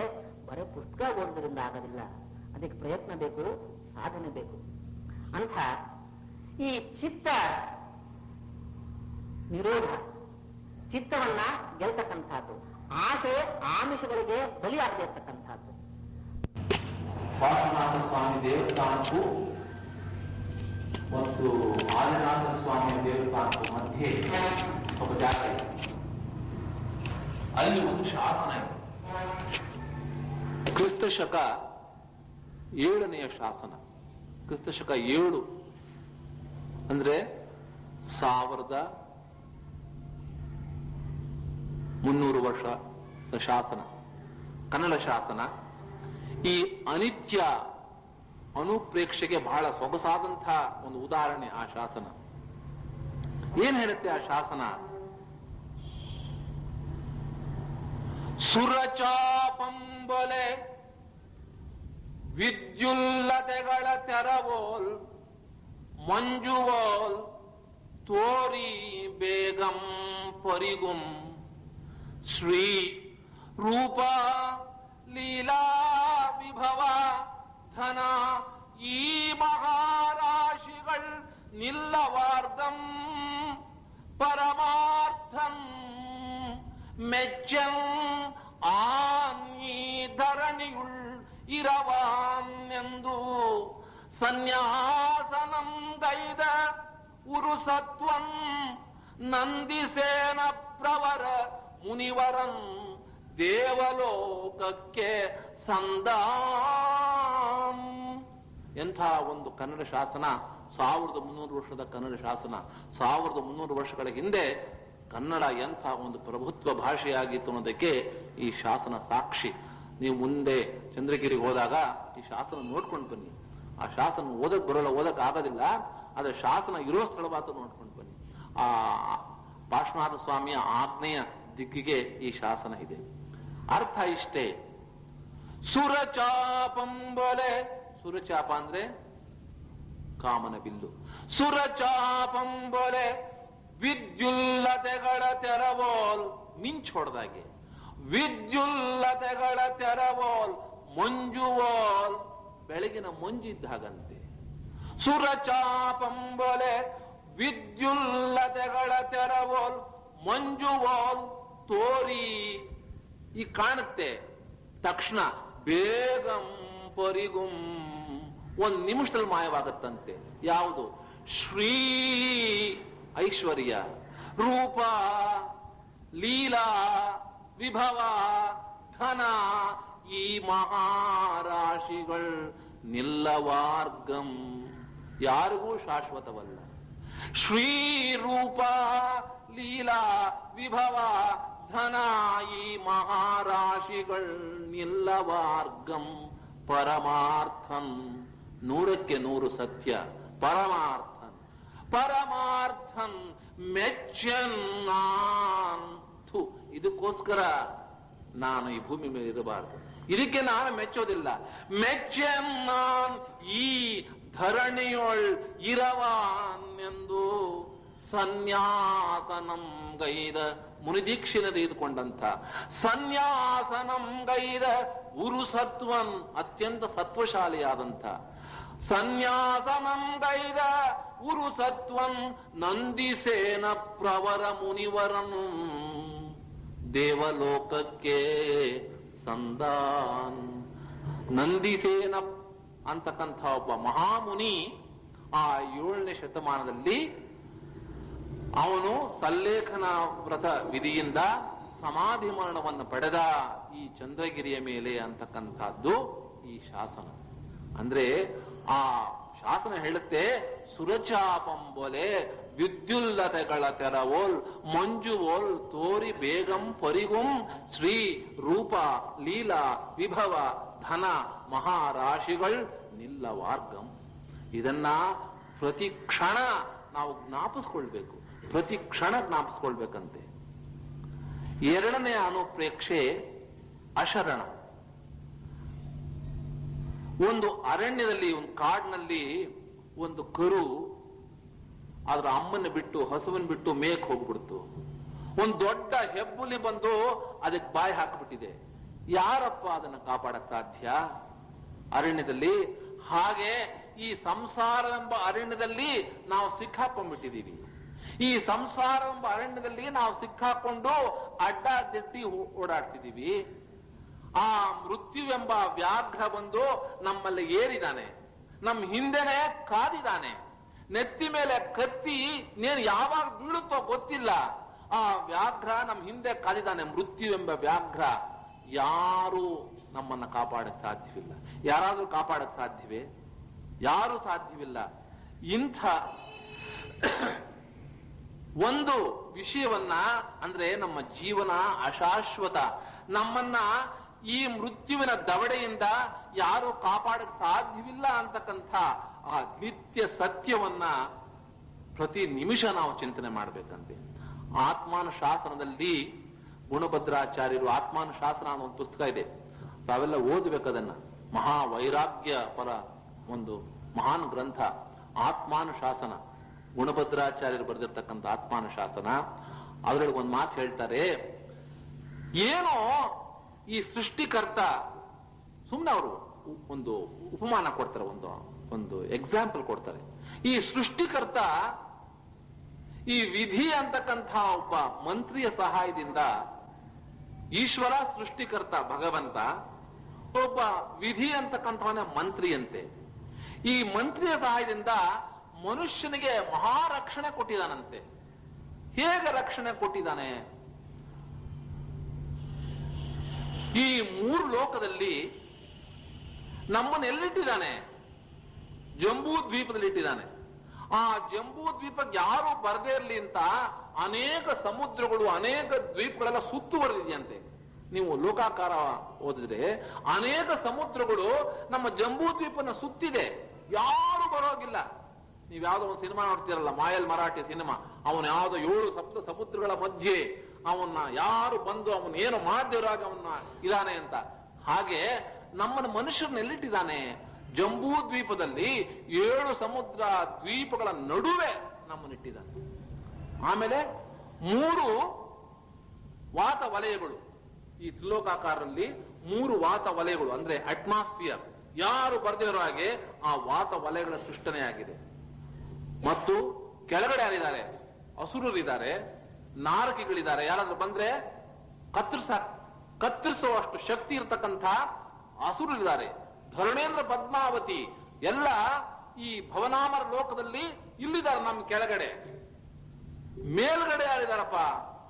ಬರೀ ಪುಸ್ತಕ ಓದೋದ್ರಿಂದ ಆಗೋದಿಲ್ಲ, ಅದಕ್ಕೆ ಪ್ರಯತ್ನ ಬೇಕು, ಸಾಧನೆ ಬೇಕು. ಅಂತ ಈ ಚಿತ್ತ ನಿರೋಧ, ಚಿತ್ತವನ್ನ ಗೆಲ್ತಕ್ಕಂಥದ್ದು, ಆಸೆ ಆಮಿಷಗಳಿಗೆ ಬಲಿಯಾಗದೆ ಇರ್ತಕ್ಕಂಥದ್ದು. ಪಾರ್ಶ್ವನಾಥ ಸ್ವಾಮಿ ದೇವಸ್ಥಾನಕ್ಕೂ ಮತ್ತು ಆದಿನಾಥ ಸ್ವಾಮಿ ದೇವಸ್ಥಾನದ ಮಧ್ಯೆ ಒಬ್ಬ ಜಾಗ ಇದೆ. ಅಲ್ಲಿ ಒಂದು ಶಾಸನ ಇದೆ. ಕ್ರಿಸ್ತ ಶಕ 7ನೇ ಶಾಸನ. ಕ್ರಿಸ್ತ ಶಕ 7 ಅಂದ್ರೆ 1300 ವರ್ಷ ಶಾಸನ, ಕನ್ನಡ ಶಾಸನ. ಈ ಅನಿತ್ಯ ಅನುಪ್ರೇಕ್ಷೆಗೆ ಬಹಳ ಸೊಗಸಾದಂಥ ಒಂದು ಉದಾಹರಣೆ ಆ ಶಾಸನ. ಏನ್ ಹೇಳುತ್ತೆ ಆ ಶಾಸನ? ಸುರಚಾಪಂಬೊಲೆ ವಿದ್ಯುಲ್ಲತೆಗಳ ತೆರವೋಲ್ ಮಂಜುವೋಲ್ ತೋರಿ ಬೇಗಂ ಪರಿಗುಂ ಶ್ರೀ ರೂಪ ಲೀಲಾ ವಿಭವ ಧನ ಈ ಮಹಾರಾಶಿകൾ ನಿಲ್ಲವಾರ್ಧಂ ಪರಮಾರ್ಥಂ ಮೆಚ್ಚಂ ಆನ್ಯೀ ಧರಣಿಯುಳ್ ಇರವಾನ್ನೆಂದು ಸನ್ಯಾಸನಂ ಗೈದ ಉರುಸತ್ವಂ ನಂದಿಸೇನ ಪ್ರವರ ಮುನಿವರಂ ದೇವಲೋಕಕ್ಕೆ ಸಂದಾಂ. ಎಂಥ ಒಂದು ಕನ್ನಡ ಶಾಸನ! 1300 ವರ್ಷದ ಕನ್ನಡ ಶಾಸನ. 1300 ವರ್ಷಗಳ ಹಿಂದೆ ಕನ್ನಡ ಎಂಥ ಒಂದು ಪ್ರಭುತ್ವ ಭಾಷೆಯಾಗಿತ್ತು ಅನ್ನೋದಕ್ಕೆ ಈ ಶಾಸನ ಸಾಕ್ಷಿ. ನೀವು ಮುಂದೆ ಚಂದ್ರಗಿರಿಗೆ ಹೋದಾಗ ಈ ಶಾಸನ ನೋಡ್ಕೊಂಡು ಬನ್ನಿ. ಆ ಶಾಸನ ಓದಕ್ ಆಗೋದಿಲ್ಲ, ಆದ್ರೆ ಶಾಸನ ಇರೋ ಸ್ಥಳವಾದ ನೋಡ್ಕೊಂಡು ಬನ್ನಿ. ಆ ಪಾರ್ಶ್ವನಾಥ ಸ್ವಾಮಿಯ ಆಗ್ನೇಯ ದಿಕ್ಕಿಗೆ ಈ ಶಾಸನ ಇದೆ. ಅರ್ಥ ಇಷ್ಟೇ. ಸುರಚಾಪಂಬೊಲೆ, ಸುರಚಾಪ ಅಂದ್ರೆ ಕಾಮನ ಬಿಲ್ಲು. ಸುರಚಾಪಂಬೊಲೆ ವಿದ್ಯುಲ್ಲತೆಗಳ ತೆರವೋಲ್, ಮಿಂಚು ಹೊಡೆದಾಗೆ. ವಿದ್ಯುಲ್ಲತೆಗಳ ತೆರವೋಲ್ ಮಂಜುವೋಲ್, ಬೆಳಗಿನ ಮಂಜಿದ್ದ ಹಾಗಂತೆ. ಸುರಚಾಪಂಬೊಲೆ ವಿದ್ಯುಲ್ಲತೆಗಳ ತೆರವೋಲ್ ಮಂಜುವೋಲ್ ತೋರಿ, ಈ ಕಾಣುತ್ತೆ ತಕ್ಷಣ ಬೇಗಂ ಪರಿಗುಂ, ಒಂದ್ ನಿಮಿಷದಲ್ಲಿ ಮಾಯವಾಗತ್ತಂತೆ. ಯಾವುದು? ಶ್ರೀ ಐಶ್ವರ್ಯ, ರೂಪ, ಲೀಲಾ, ವಿಭವ, ಧನ ಈ ಮಹಾರಾಶಿಗಳು ನಿಲ್ಲವಾರ್ಗಂ, ಯಾರಿಗೂ ಶಾಶ್ವತವಲ್ಲ. ಶ್ರೀ ರೂಪ ಲೀಲಾ ವಿಭವ ಧನ ಈ ಮಹಾರಾಶಿಗಳು ನಿಲ್ಲವಾರ್ಗಂ ಪರಮಾರ್ಥನ್, 100ಕ್ಕೆ 100 ಸತ್ಯ. ಪರಮಾರ್ಥನ್, ಪರಮಾರ್ಥನ್ ಮೆಚ್ಚನ್ ನಾನ್. ಇದಕ್ಕೋಸ್ಕರ ನಾನು ಈ ಭೂಮಿ ಮೇಲೆ ಇರಬಾರದು, ಇದಕ್ಕೆ ನಾನು ಮೆಚ್ಚೋದಿಲ್ಲ. ಮೆಚ್ಚನ್ ನಾನ್ ಈ ಧರಣಿಯೊಳ್ ಇರವಾನೆಂದು ಸನ್ಯಾಸನಂ ಗೈದ, ಮುನಿದೀಕ್ಷಿನ ತೆಗೆದುಕೊಂಡಂತ ಸನ್ಯಾಸನಂ ಗೈದ ಉರುಸತ್ವನ್, ಅತ್ಯಂತ ಸತ್ವಶಾಲಿಯಾದಂಥ ಸನ್ಯಾಸನಂ ಗೈದ ಉರುಸತ್ವನ್ ನಂದಿಸೇನ ಪ್ರವರ ಮುನಿವರನ್ ದೇವಲೋಕಕ್ಕೆ ಸಂದಾನ್. ನಂದಿಸೇನ ಅಂತಕ್ಕಂಥ ಒಬ್ಬ ಮಹಾಮುನಿ ಆ 7ನೇ ಶತಮಾನದಲ್ಲಿ ಅವನು ಸಲ್ಲೇಖನ ವ್ರತ ವಿಧಿಯಿಂದ ಸಮಾಧಿ ಮರಣವನ್ನು ಪಡೆದ ಈ ಚಂದ್ರಗಿರಿಯ ಮೇಲೆ ಅಂತಕ್ಕಂಥದ್ದು ಈ ಶಾಸನ. ಅಂದ್ರೆ ಆ ಶಾಸನ ಹೇಳುತ್ತೆ, ಸುರಚಾಪಂಬೊಲೆ ವಿದ್ಯುಲ್ಲತೆಗಳ ತೆರವೋಲ್ ಮಂಜುವೋಲ್ ತೋರಿ ಬೇಗಂ ಪರಿಗುಂ ಶ್ರೀ ರೂಪ ಲೀಲಾ ವಿಭವ ಧನ ಮಹಾರಾಶಿಗಳು ನಿಲ್ಲವಾರ್ಗಂ. ಇದನ್ನ ಪ್ರತಿ ಕ್ಷಣ ನಾವು ಜ್ಞಾಪಿಸ್ಕೊಳ್ಬೇಕು, ಪ್ರತಿ ಕ್ಷಣ ಜ್ಞಾಪಿಸ್ಕೊಳ್ಬೇಕಂತೆ. 2ನೇ ಅನುಪ್ರೇಕ್ಷೆ ಅಶರಣ. ಒಂದು ಅರಣ್ಯದಲ್ಲಿ, ಒಂದು ಕಾಡಿನಲ್ಲಿ ಒಂದು ಕರು ಅದ್ರ ಅಮ್ಮನ ಬಿಟ್ಟು, ಹಸುವನ್ ಬಿಟ್ಟು ಮೇಕ್ ಹೋಗ್ಬಿಡ್ತು. ಒಂದು ದೊಡ್ಡ ಹೆಬ್ಬುಲಿ ಬಂದು ಅದಕ್ಕೆ ಬಾಯಿ ಹಾಕ್ಬಿಟ್ಟಿದೆ. ಯಾರಪ್ಪ ಅದನ್ನ ಕಾಪಾಡಕ್ ಸಾಧ್ಯ ಅರಣ್ಯದಲ್ಲಿ? ಹಾಗೆ ಈ ಸಂಸಾರ ಎಂಬ ಅರಣ್ಯದಲ್ಲಿ ನಾವು ಸಿಕ್ಕಾಕೊಂಡ್ಬಿಟ್ಟಿದೀವಿ. ಈ ಸಂಸಾರ ಎಂಬ ಅರಣ್ಯದಲ್ಲಿ ನಾವು ಸಿಕ್ಕಾಕೊಂಡು ಅಡ್ಡಾದಿಡ್ಡಿ ಓಡಾಡ್ತಿದೀವಿ. ಆ ಮೃತ್ಯುವೆಂಬ ವ್ಯಾಘ್ರ ಬಂದು ನಮ್ಮಲ್ಲಿ ಏರಿದಾನೆ, ನಮ್ಮ ಹಿಂದೆನೆ ಕಾದಿದ್ದಾನೆ. ನೆತ್ತಿ ಮೇಲೆ ಕತ್ತಿ ನೇನು ಯಾವಾಗ ಬೀಳುತ್ತೋ ಗೊತ್ತಿಲ್ಲ. ಆ ವ್ಯಾಘ್ರ ನಮ್ಮ ಹಿಂದೆ ಕಾದಿದ್ದಾನೆ, ಮೃತ್ಯುವೆಂಬ ವ್ಯಾಘ್ರ. ಯಾರು ನಮ್ಮನ್ನ ಕಾಪಾಡಕ್ ಸಾಧ್ಯವಿಲ್ಲ. ಯಾರಾದ್ರೂ ಕಾಪಾಡಕ್ ಸಾಧ್ಯವೇ? ಯಾರು ಸಾಧ್ಯವಿಲ್ಲ. ಇಂಥ ಒಂದು ವಿಷಯವನ್ನ, ಅಂದ್ರೆ ನಮ್ಮ ಜೀವನ ಅಶಾಶ್ವತ, ನಮ್ಮನ್ನ ಈ ಮೃತ್ಯುವಿನ ದವಡೆಯಿಂದ ಯಾರು ಕಾಪಾಡಕ್ ಸಾಧ್ಯವಿಲ್ಲ ಅಂತಕ್ಕಂಥ ಆ ನಿತ್ಯ ಸತ್ಯವನ್ನ ಪ್ರತಿ ನಿಮಿಷ ನಾವು ಚಿಂತನೆ ಮಾಡ್ಬೇಕಂತೆ. ಆತ್ಮಾನುಶಾಸನದಲ್ಲಿ ಗುಣಭದ್ರಾಚಾರ್ಯರು ಆತ್ಮಾನುಶಾಸನ ಅನ್ನೋ ಒಂದು ಪುಸ್ತಕ ಇದೆ, ತಾವೆಲ್ಲ ಓದಬೇಕದನ್ನ. ಮಹಾ ವೈರಾಗ್ಯ ಪರ ಒಂದು ಮಹಾನ್ ಗ್ರಂಥ ಆತ್ಮಾನುಶಾಸನ, ಗುಣಭದ್ರಾಚಾರ್ಯರು ಬರೆದಿರ್ತಕ್ಕಂಥ ಆತ್ಮಾನುಶಾಸನ. ಅವರಲ್ಲಿ ಒಂದು ಮಾತು ಹೇಳ್ತಾರೆ, ಏನೋ ಈ ಸೃಷ್ಟಿಕರ್ತ, ಸುಮ್ಮನೆ ಅವರು ಒಂದು ಉಪಮಾನ ಕೊಡ್ತಾರೆ, ಒಂದು ಎಕ್ಸಾಂಪಲ್ ಕೊಡ್ತಾರೆ. ಈ ಸೃಷ್ಟಿಕರ್ತ ಈ ವಿಧಿ ಅಂತಕ್ಕಂಥ ಒಬ್ಬ ಮಂತ್ರಿಯ ಸಹಾಯದಿಂದ, ಈಶ್ವರ ಸೃಷ್ಟಿಕರ್ತ ಭಗವಂತ, ಒಬ್ಬ ವಿಧಿ ಅಂತಕ್ಕಂಥವನೇ ಮಂತ್ರಿಯಂತೆ. ಈ ಮಂತ್ರಿಯ ಸಹಾಯದಿಂದ ಮನುಷ್ಯನಿಗೆ ಮಹಾರಕ್ಷಣೆ ಕೊಟ್ಟಿದ್ದಾನಂತೆ. ಹೇಗೆ ರಕ್ಷಣೆ ಕೊಟ್ಟಿದ್ದಾನೆ? ಈ ಮೂರು ಲೋಕದಲ್ಲಿ ನಮ್ಮನ್ನು ಎಲ್ಲಿಟ್ಟಿದ್ದಾನೆ? ಜಂಬೂ ದ್ವೀಪದಲ್ಲಿ ಇಟ್ಟಿದ್ದಾನೆ. ಆ ಜಂಬೂ ದ್ವೀಪಕ್ಕೆ ಯಾರು ಬರದೇ ಇರಲಿ ಅಂತ ಅನೇಕ ಸಮುದ್ರಗಳು, ಅನೇಕ ದ್ವೀಪಗಳೆಲ್ಲ ಸುತ್ತುವರೆದಿದೆಯಂತೆ. ನೀವು ಲೋಕಾಕಾರ ಓದಿದ್ರೆ ಅನೇಕ ಸಮುದ್ರಗಳು ನಮ್ಮ ಜಂಬೂ ದ್ವೀಪನ ಸುತ್ತಿದೆ, ಯಾರು ಬರೋಗಿಲ್ಲ. ನೀವ್ ಯಾವ್ದೋ ಒಂದು ಸಿನಿಮಾ ನೋಡ್ತೀರಲ್ಲ, ಮಾಯಲ್ ಮರಾಠಿ ಸಿನಿಮಾ, ಅವನು ಯಾವ್ದೋ 7 ಸಪ್ತ ಸಮುದ್ರಗಳ ಮಧ್ಯೆ ಅವನ್ನ ಯಾರು ಬಂದು ಅವನ್ ಏನು ಮಾಡದಿರಾಗ ಅವನ್ನ ಇದಾನೆ ಅಂತ. ಹಾಗೆ ನಮ್ಮನ್ನ ಮನುಷ್ಯರನ್ನ ಎಲ್ಲಿಟ್ಟಿದ್ದಾನೆ? ಜಂಬೂ ದ್ವೀಪದಲ್ಲಿ 7 ಸಮುದ್ರ ದ್ವೀಪಗಳ ನಡುವೆ ನಮ್ಮನ್ನಿಟ್ಟಿದ್ದಾನೆ. ಆಮೇಲೆ 3 ವಾತ ವಲಯಗಳು, ಈ ತ್ರಿಲೋಕಾಕಾರದಲ್ಲಿ 3 ವಾತ ವಲಯಗಳು, ಅಂದ್ರೆ ಅಟ್ಮಾಸ್ಫಿಯರ್, ಯಾರು ಬರ್ದಿರೋ ಹಾಗೆ ಆ ವಾತ ವಲಯಗಳ ಸೃಷ್ಟನೆ ಆಗಿದೆ. ಮತ್ತು ಕೆಳಗಡೆ ಯಾರಿದ್ದಾರೆ? ಅಸುರರಿದ್ದಾರೆ, ನಾರಕಿಗಳಿದ್ದಾರೆ. ಯಾರಾದ್ರೂ ಬಂದ್ರೆ ಕತ್ತರಿಸುವಷ್ಟು ಶಕ್ತಿ ಇರತಕ್ಕಂಥ ಅಸುರರಿದ್ದಾರೆ. ಧರಣೇಂದ್ರ ಪದ್ಮಾವತಿ ಎಲ್ಲ ಈ ಭವನಾಮರ ಲೋಕದಲ್ಲಿ ಇಲ್ಲಿದ್ದಾರೆ. ನಮ್ಮ ಕೆಳಗಡೆ ಮೇಲ್ಗಡೆ ಯಾರಿದಾರಪ್ಪ?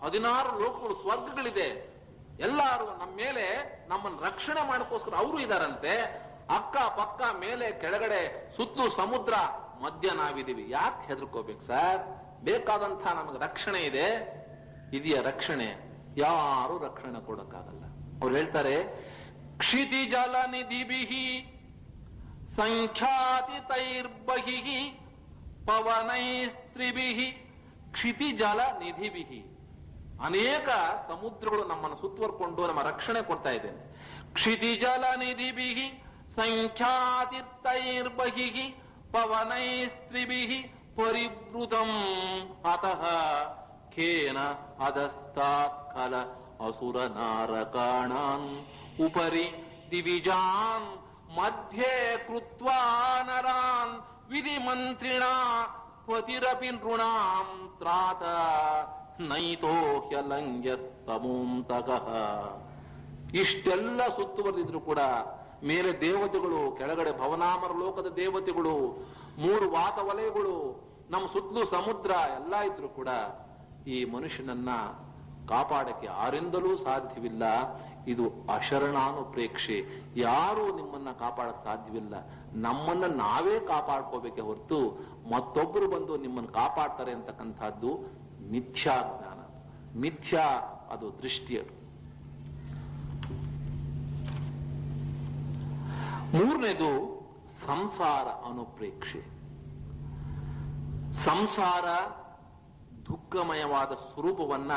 16 ಲೋಕಗಳು, ಸ್ವರ್ಗಗಳಿದೆ. ಎಲ್ಲಾರು ನಮ್ಮ ಮೇಲೆ ನಮ್ಮನ್ನು ರಕ್ಷಣೆ ಮಾಡೋಕ್ಕೋಸ್ಕರ ಅವರು ಇದಾರಂತೆ. ಅಕ್ಕ ಪಕ್ಕ ಮೇಲೆ ಕೆಳಗಡೆ ಸುತ್ತು ಸಮುದ್ರ, ಮಧ್ಯ ನಾವಿದೀವಿ. ಯಾಕೆ ಹೆದರ್ಕೋಬೇಕು ಸರ್? ಬೇಕಾದಂಥ ನಮಗೆ ರಕ್ಷಣೆ ಇದೆ. ಇದೆಯ ರಕ್ಷಣೆ? ಯಾರು ರಕ್ಷಣೆ ಕೊಡಕ್ಕಾಗಲ್ಲ. ಅವ್ರು ಹೇಳ್ತಾರೆ, ಕ್ಷಿತಿಜಲ ನಿಧಿಭಿಹಿ ಸಂಖ್ಯಾತಿತೈರ್ಬಹಿಹಿ ಪವನೈಸ್ತ್ರಿಭಿಹಿ. ಕ್ಷಿತಿಜಲ ನಿಧಿಭಿಹಿ, ಅನೇಕ ಸಮುದ್ರಗಳು ನಮ್ಮನ್ನು ಸುತ್ತುವರ್ಕೊಂಡು ನಮ್ಮ ರಕ್ಷಣೆ ಕೊಡ್ತಾ ಇದ್ದೇನೆ. ಕ್ಷಿತಿಜಲ ನಿಧಿಭಿಹಿ ಸಂಖ್ಯಾತಿತೈರ್ಬಹಿಹಿ ಪವನೈಸ್ತ್ರಿಭಿಹಿ ಪರಿವೃತಂ ಅತಃ ಖೇನ ಅಧಸ್ತಾತ್ಕಲ ಅಸುರ ನಾರಕಾಣಾನ್ ಉಪರಿ ದಿವಿಜಾನ್ ಮಧ್ಯೆ ಕೃತ್ವಾ ನರಾನ್ ವಿಧಿ ಮಂತ್ರಿಣ ಪತಿರಪಿ ನೃಣಾಂ ತ್ರಾತ ನೈತೋ ಹ್ಯಲಂಘ್ಯತ್ತಮೋಂತಕಃ. ಇಷ್ಟೆಲ್ಲ ಸುತ್ತುವರೆದಿದ್ರು ಕೂಡ ಮೇಲೆ ದೇವತೆಗಳು, ಕೆಳಗಡೆ ಭವನಾಮರ ಲೋಕದ ದೇವತೆಗಳು, 3 ವಾತ ವಲಯಗಳು, ನಮ್ಮ ಸುತ್ತಲೂ ಸಮುದ್ರ ಎಲ್ಲ ಇದ್ರು ಕೂಡ ಈ ಮನುಷ್ಯನನ್ನ ಕಾಪಾಡಕ್ಕೆ ಯಾರಿಂದಲೂ ಸಾಧ್ಯವಿಲ್ಲ. ಇದು ಅಶರಣಾನುಪ್ರೇಕ್ಷೆ. ಯಾರು ನಿಮ್ಮನ್ನ ಕಾಪಾಡಕ್ ಸಾಧ್ಯವಿಲ್ಲ. ನಮ್ಮನ್ನ ನಾವೇ ಕಾಪಾಡ್ಕೋಬೇಕೆ ಹೊರತು ಮತ್ತೊಬ್ಬರು ಬಂದು ನಿಮ್ಮನ್ನು ಕಾಪಾಡ್ತಾರೆ ಅಂತಕ್ಕಂಥದ್ದು ಮಿಥ್ಯಾ ಜ್ಞಾನ, ಮಿಥ್ಯಾ, ಅದು ದೃಷ್ಟಿಯರು. 3ನೇದು ಸಂಸಾರ ಅನುಪ್ರೇಕ್ಷೆ. ಸಂಸಾರ ದುಃಖಮಯವಾದ ಸ್ವರೂಪವನ್ನ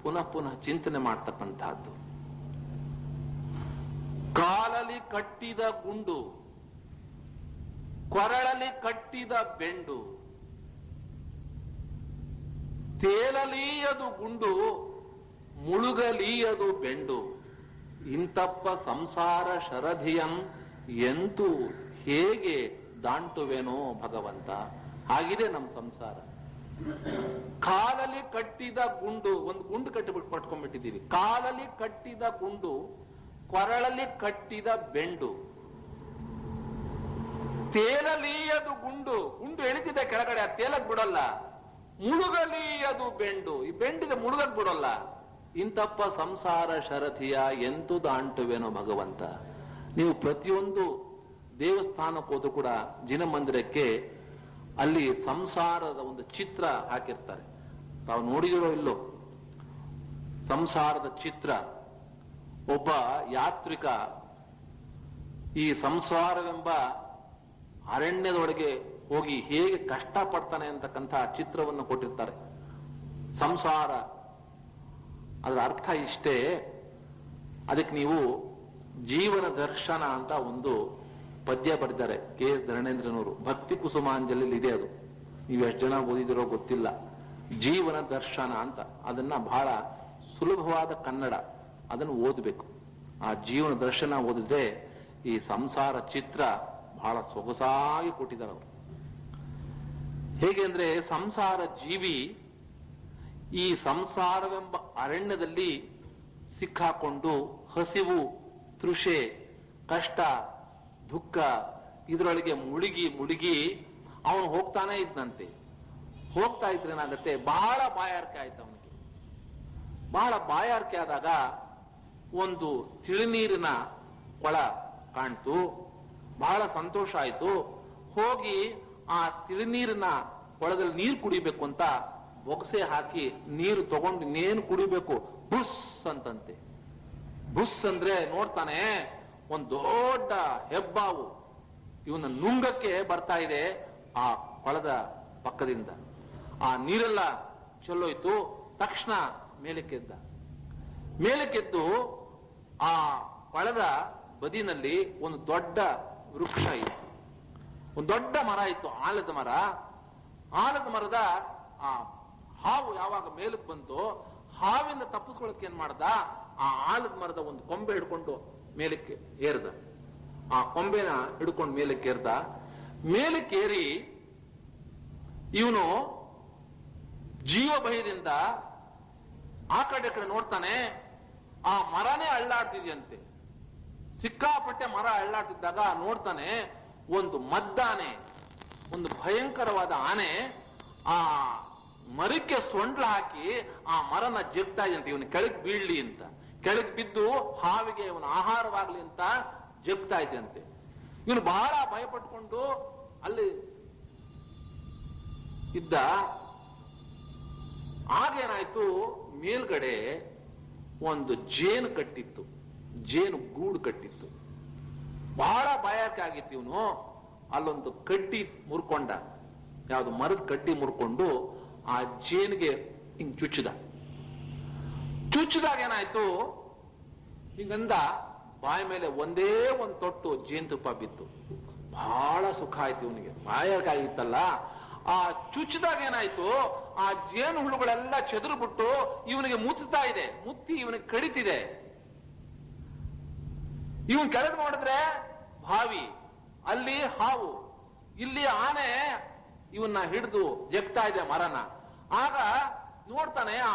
ಪುನಃ ಪುನಃ ಚಿಂತನೆ ಮಾಡ್ತಕ್ಕಂಥದ್ದು. ಕಾಲಲ್ಲಿ ಕಟ್ಟಿದ ಗುಂಡು, ಕೊರಳಲ್ಲಿ ಕಟ್ಟಿದ ಬೆಂಡು, ತೇಲಲೀಯದು ಗುಂಡು, ಮುಳುಗಲೀಯದು ಬೆಂಡು. ಇಂತಪ್ಪ ಸಂಸಾರ ಶರಧಿಯಂ ಎಂತೂ ಹೇಗೆ ದಾಂಟುವೆನೋ ಭಗವಂತ. ಹಾಗಿದೆ ನಮ್ಮ ಸಂಸಾರ. ಕಾಲಲ್ಲಿ ಕಟ್ಟಿದ ಗುಂಡು, ಒಂದು ಗುಂಡು ಕಟ್ಟಿಬಿಟ್ಟು ಪಟ್ಕೊಂಡ್ಬಿಟ್ಟಿದ್ದೀವಿ. ಕಾಲಲ್ಲಿ ಕಟ್ಟಿದ ಗುಂಡು, ಕೊರಳಲ್ಲಿ ಕಟ್ಟಿದ ಬೆಂಡು. ತೇಲಲೀಯದು ಗುಂಡು ಗುಂಡು ಎಳಿತಿದೆ ಕೆಳಗಡೆ, ಆ ತೇಲಕ್ ಬಿಡಲ್ಲ. ಮುಳುಗಲೀಯದು ಬೆಂಡು, ಈ ಬೆಂಡಿದೆ ಮುಳುಗಕ್ ಬಿಡಲ್ಲ. ಇಂತಪ್ಪ ಸಂಸಾರ ಶರಥಿಯ ಎಂತುದು ಅಂಟುವೇನೋ ಭಗವಂತ. ನೀವು ಪ್ರತಿಯೊಂದು ದೇವಸ್ಥಾನಕ್ಕೆ ಹೋದ್ರು ಕೂಡ ಜಿನ ಮಂದಿರಕ್ಕೆ ಅಲ್ಲಿ ಸಂಸಾರದ ಒಂದು ಚಿತ್ರ ಹಾಕಿರ್ತಾರೆ. ತಾವು ನೋಡಿದಿರೋ ಇಲ್ಲೋ ಸಂಸಾರದ ಚಿತ್ರ. ಒಬ್ಬ ಯಾತ್ರಿಕ ಈ ಸಂಸಾರವೆಂಬ ಅರಣ್ಯದೊಳಗೆ ಹೋಗಿ ಹೇಗೆ ಕಷ್ಟ ಪಡ್ತಾನೆ ಅಂತಕ್ಕಂಥ ಚಿತ್ರವನ್ನು ಕೊಟ್ಟಿರ್ತಾರೆ. ಸಂಸಾರ ಅದರ ಅರ್ಥ ಇಷ್ಟೇ. ಅದಕ್ಕೆ ನೀವು ಜೀವನ ದರ್ಶನ ಅಂತ ಒಂದು ಪದ್ಯ ಬರೆದಿದ್ದಾರೆ ಕೆ ಎಸ್ ಧರಣೇಂದ್ರನವರು. ಭಕ್ತಿ ಕುಸುಮಾಂಜಲಿ ಇದೆ ಅದು. ನೀವು ಎಷ್ಟು ಜನ ಓದಿದಿರೋ ಗೊತ್ತಿಲ್ಲ. ಜೀವನ ದರ್ಶನ ಅಂತ, ಅದನ್ನ ಬಹಳ ಸುಲಭವಾದ ಕನ್ನಡ, ಅದನ್ನು ಓದಬೇಕು. ಆ ಜೀವನ ದರ್ಶನ ಓದಿದ್ರೆ ಈ ಸಂಸಾರ ಚಿತ್ರ ಬಹಳ ಸೊಗಸಾಗಿ ಕೊಟ್ಟಿದ್ದಾರೆ ಅವರು. ಹೇಗೆ ಅಂದ್ರೆ ಸಂಸಾರ ಜೀವಿ ಈ ಸಂಸಾರವೆಂಬ ಅರಣ್ಯದಲ್ಲಿ ಸಿಕ್ಕಾಕೊಂಡು ಹಸಿವು, ತೃಷೆ, ಕಷ್ಟ, ದುಃಖ ಇದರೊಳಗೆ ಮುಳುಗಿ ಮುಳುಗಿ ಅವನು ಹೋಗ್ತಾನೆ ಇದ್ದಂತೆ. ಹೋಗ್ತಾ ಇದ್ರೆ ಏನಾಗತ್ತೆ, ಬಹಳ ಬಾಯಾರಿಕೆ ಆಯ್ತು ಅವನಿಗೆ. ಬಹಳ ಬಾಯಾರಿಕೆ ಆದಾಗ ಒಂದು ತಿಳಿನೀರಿನ ಕೊಳ ಕಾಣ್ತು. ಬಹಳ ಸಂತೋಷ ಆಯ್ತು. ಹೋಗಿ ಆ ತಿಳಿನೀರಿನ ಕೊಳದಲ್ಲಿ ನೀರು ಕುಡಿಬೇಕು ಅಂತ ಬೊಗಸೆ ಹಾಕಿ ನೀರು ತಗೊಂಡು ಇನ್ನೇನು ಕುಡಿಬೇಕು, ಬುಸ್ ಅಂತಂತೆ. ಬುಸ್ ಅಂದ್ರೆ ನೋಡ್ತಾನೆ ಒಂದು ದೊಡ್ಡ ಹೆಬ್ಬಾವು ಇವನ ನುಂಗಕ್ಕೆ ಬರ್ತಾ ಇದೆ ಆ ಕೊಳದ ಪಕ್ಕದಿಂದ. ಆ ನೀರೆಲ್ಲ ಚೆಲ್ಲೋಯ್ತು. ತಕ್ಷಣ ಮೇಲಕ್ಕೆದ್ದ. ಮೇಲಕ್ಕೆದ್ದು ಆ ಕೊಳದ ಬದಿನಲ್ಲಿ ಒಂದು ದೊಡ್ಡ ವೃಕ್ಷ ಇತ್ತು, ಒಂದು ದೊಡ್ಡ ಮರ ಇತ್ತು, ಆಲದ ಮರ. ಆಲದ ಮರದ ಆ ಹಾವು ಯಾವಾಗ ಮೇಲಕ್ಕೆ ಬಂತು, ಹಾವಿಂದ ತಪ್ಪಿಸ್ಕೊಳಕ್ಕೆ ಏನ್ ಮಾಡ್ದ, ಆ ಆಲದ ಮರದ ಒಂದು ಕೊಂಬೆ ಹಿಡ್ಕೊಂಡು ಮೇಲಕ್ಕೆ ಏರ್ದ. ಆ ಕೊಂಬೆನ ಹಿಡ್ಕೊಂಡು ಮೇಲಕ್ಕೆ ಏರ್ದ. ಮೇಲಕ್ಕೇರಿ ಇವನು ಜೀವ ಭಯದಿಂದ ಆ ಕಡೆ ನೋಡ್ತಾನೆ. ಆ ಮರನೇ ಅಳ್ಳಾಡ್ತಿದ್ಯಂತೆ. ಸಿಕ್ಕಾಪಟ್ಟೆ ಮರ ಅಳ್ಳಾಡ್ತಿದ್ದಾಗ ನೋಡ್ತಾನೆ ಒಂದು ಮದ್ದಾನೆ, ಒಂದು ಭಯಂಕರವಾದ ಆನೆ ಆ ಮರಕ್ಕೆ ಸೊಂಡ್ಲ ಹಾಕಿ ಆ ಮರನ ಜಗ್ತಾ ಇದೆಯಂತೆ, ಇವನು ಕೆಳಗೆ ಬೀಳ್ಲಿ ಅಂತ. ಕೆಳಗೆ ಬಿದ್ದು ಹಾವಿಗೆ ಇವನು ಆಹಾರವಾಗ್ಲಿ ಅಂತ ಜಗ್ತಾ ಇದೆಯಂತೆ. ಇವನು ಬಹಳ ಭಯಪಟ್ಕೊಂಡು ಅಲ್ಲಿ ಇದ್ದ. ಆಗೇನಾಯ್ತು, ಮೇಲ್ಗಡೆ ಒಂದು ಜೇನು ಕಟ್ಟಿತ್ತು, ಜೇನು ಗೂಡು ಕಟ್ಟಿತ್ತು. ಬಹಳ ಬಾಯಾರಿಕೆ ಆಗಿತ್ತು ಇವನು. ಅಲ್ಲೊಂದು ಕಡ್ಡಿ ಮುರ್ಕೊಂಡ, ಯಾವ್ದು ಮರದ ಕಡ್ಡಿ ಮುರ್ಕೊಂಡು ಆ ಜೇನಿಗೆ ಹಿಂಗ್ ಚುಚ್ಚಿದ. ಚುಚ್ಚಿದಾಗ ಏನಾಯ್ತು, ಹಿಂಗಂದ ಬಾಯಿ ಮೇಲೆ ಒಂದೇ ಒಂದು ತೊಟ್ಟು ಜೇನುತುಪ್ಪ ಬಿತ್ತು. ಬಹಳ ಸುಖ ಆಯ್ತು ಇವನಿಗೆ, ಬಾಯಾರಿಕೆ ಆಗಿತ್ತಲ್ಲ. ಆ ಚುಚ್ಚಿದಾಗ ಏನಾಯ್ತು, ಆ ಜೇನು ಹುಳುಗಳೆಲ್ಲ ಚೆದರು ಬಿಟ್ಟು ಇವನಿಗೆ ಮುತ್ತಾ ಇದೆ, ಮುತ್ತಿ ಇವನಿಗೆ ಕಡಿತಿದೆ. ಇವನ್ ಕೆಳಗೆ ನೋಡಿದ್ರೆ ಬಾವಿ, ಅಲ್ಲಿ ಹಾವು, ಇಲ್ಲಿ ಆನೆ ಇವನ್ನ ಹಿಡಿದು ಜಗ್ತಾ ಇದೆ ಮರನ. ಆಗ ನೋಡ್ತಾನೆ ಆ